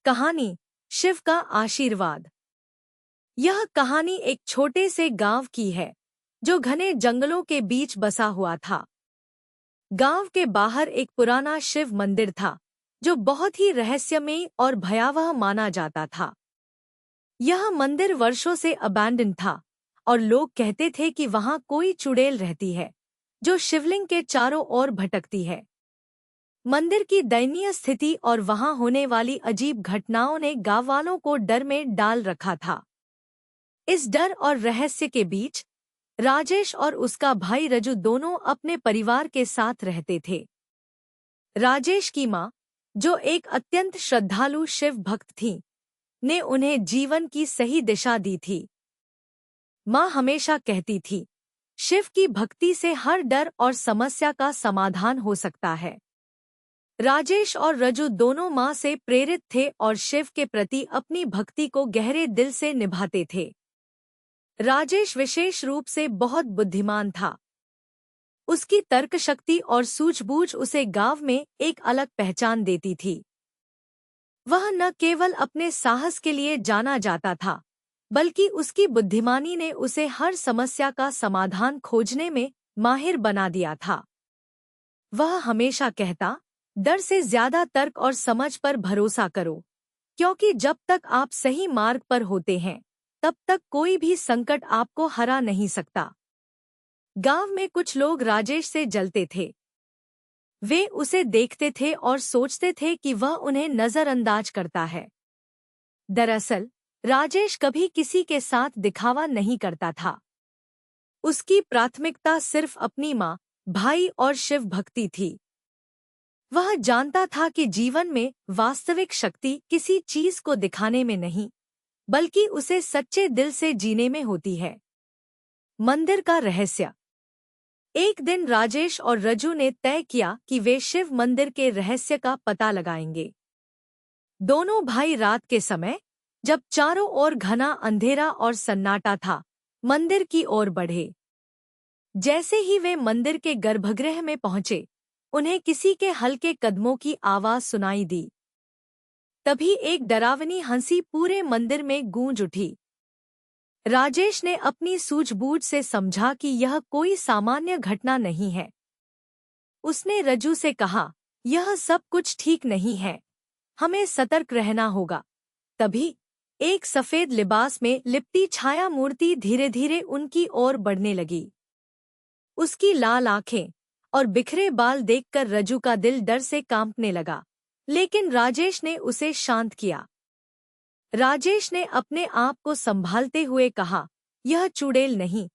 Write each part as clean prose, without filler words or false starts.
कहानी शिव का आशीर्वाद। यह कहानी एक छोटे से गांव की है जो घने जंगलों के बीच बसा हुआ था। गांव के बाहर एक पुराना शिव मंदिर था जो बहुत ही रहस्यमयी और भयावह माना जाता था। यह मंदिर वर्षों से अबैंडन था और लोग कहते थे कि वहां कोई चुड़ैल रहती है जो शिवलिंग के चारों ओर भटकती है। मंदिर की दयनीय स्थिति और वहां होने वाली अजीब घटनाओं ने गांववालों को डर में डाल रखा था। इस डर और रहस्य के बीच राजेश और उसका भाई रजू दोनों अपने परिवार के साथ रहते थे। राजेश की मां, जो एक अत्यंत श्रद्धालु शिव भक्त थी, ने उन्हें जीवन की सही दिशा दी थी। मां हमेशा कहती थी, शिव की भक्ति से हर डर और समस्या का समाधान हो सकता है। राजेश और रजू दोनों मां से प्रेरित थे और शिव के प्रति अपनी भक्ति को गहरे दिल से निभाते थे। राजेश विशेष रूप से बहुत बुद्धिमान था। उसकी तर्क शक्ति और सूझबूझ उसे गांव में एक अलग पहचान देती थी। वह न केवल अपने साहस के लिए जाना जाता था, बल्कि उसकी बुद्धिमानी ने उसे हर समस्या का समाधान खोजने में माहिर बना दिया था। वह हमेशा कहता, डर से ज्यादा तर्क और समझ पर भरोसा करो, क्योंकि जब तक आप सही मार्ग पर होते हैं तब तक कोई भी संकट आपको हरा नहीं सकता। गांव में कुछ लोग राजेश से जलते थे। वे उसे देखते थे और सोचते थे कि वह उन्हें नजरअंदाज करता है। दरअसल राजेश कभी किसी के साथ दिखावा नहीं करता था। उसकी प्राथमिकता सिर्फ अपनी मां, भाई और शिव भक्ति थी। वह जानता था कि जीवन में वास्तविक शक्ति किसी चीज को दिखाने में नहीं, बल्कि उसे सच्चे दिल से जीने में होती है। मंदिर का रहस्य। एक दिन राजेश और रजू ने तय किया कि वे शिव मंदिर के रहस्य का पता लगाएंगे। दोनों भाई रात के समय, जब चारों ओर घना अंधेरा और सन्नाटा था, मंदिर की ओर बढ़े। जैसे ही वे मंदिर के गर्भगृह में पहुंचे, उन्हें किसी के हल्के कदमों की आवाज सुनाई दी। तभी एक डरावनी हंसी पूरे मंदिर में गूंज उठी। राजेश ने अपनी सूझबूझ से समझा कि यह कोई सामान्य घटना नहीं है। उसने रजू से कहा, यह सब कुछ ठीक नहीं है, हमें सतर्क रहना होगा। तभी एक सफेद लिबास में लिपटी छाया मूर्ति धीरे धीरे उनकी ओर बढ़ने लगी। उसकी लाल आंखें और बिखरे बाल देखकर रजू का दिल डर से कांपने लगा, लेकिन राजेश ने उसे शांत किया। राजेश ने अपने आप को संभालते हुए कहा, यह चुड़ैल नहीं,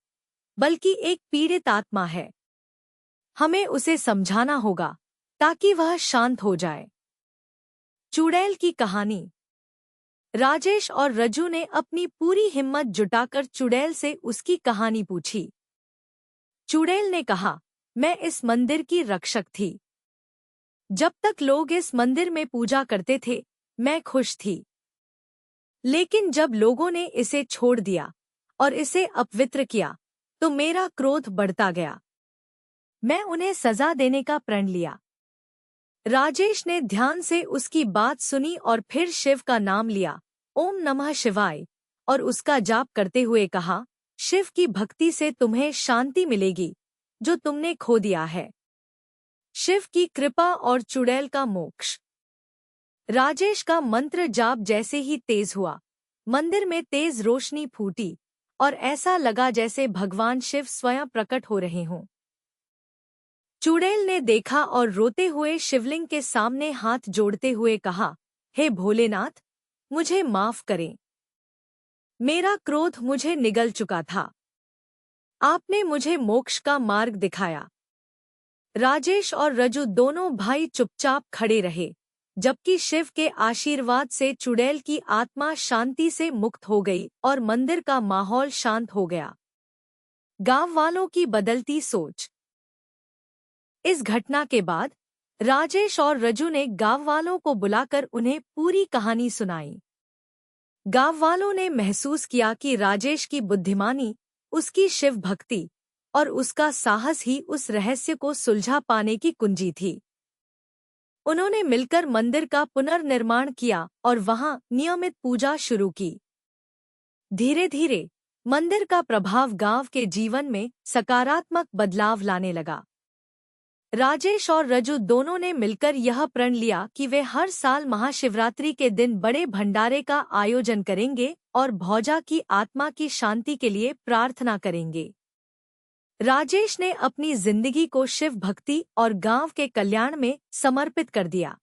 बल्कि एक पीड़ित आत्मा है। हमें उसे समझाना होगा ताकि वह शांत हो जाए। चुड़ैल की कहानी। राजेश और रजू ने अपनी पूरी हिम्मत जुटाकर चुड़ैल से उसकी कहानी पूछी। चुड़ैल ने कहा, मैं इस मंदिर की रक्षक थी। जब तक लोग इस मंदिर में पूजा करते थे, मैं खुश थी। लेकिन जब लोगों ने इसे छोड़ दिया और इसे अपवित्र किया, तो मेरा क्रोध बढ़ता गया। मैं उन्हें सजा देने का प्रण लिया। राजेश ने ध्यान से उसकी बात सुनी और फिर शिव का नाम लिया, ओम नमः शिवाय, और उसका जाप करते हुए कहा, शिव की भक्ति से तुम्हें शांति मिलेगी जो तुमने खो दिया है। शिव की कृपा और चुड़ैल का मोक्ष। राजेश का मंत्र जाप जैसे ही तेज हुआ, मंदिर में तेज रोशनी फूटी और ऐसा लगा जैसे भगवान शिव स्वयं प्रकट हो रहे हों। चुड़ैल ने देखा और रोते हुए शिवलिंग के सामने हाथ जोड़ते हुए कहा, हे भोलेनाथ, मुझे माफ करें। मेरा क्रोध मुझे निगल चुका था। आपने मुझे मोक्ष का मार्ग दिखाया। राजेश और रजू दोनों भाई चुपचाप खड़े रहे, जबकि शिव के आशीर्वाद से चुड़ैल की आत्मा शांति से मुक्त हो गई और मंदिर का माहौल शांत हो गया। गांव वालों की बदलती सोच। इस घटना के बाद राजेश और रजू ने गांव वालों को बुलाकर उन्हें पूरी कहानी सुनाई। गांव वालों ने महसूस किया कि राजेश की बुद्धिमानी, उसकी शिव भक्ति और उसका साहस ही उस रहस्य को सुलझा पाने की कुंजी थी। उन्होंने मिलकर मंदिर का पुनर्निर्माण किया और वहां नियमित पूजा शुरू की। धीरे धीरे मंदिर का प्रभाव गांव के जीवन में सकारात्मक बदलाव लाने लगा। राजेश और रजू दोनों ने मिलकर यह प्रण लिया कि वे हर साल महाशिवरात्रि के दिन बड़े भंडारे का आयोजन करेंगे और भौजा की आत्मा की शांति के लिए प्रार्थना करेंगे। राजेश ने अपनी जिंदगी को शिव भक्ति और गांव के कल्याण में समर्पित कर दिया।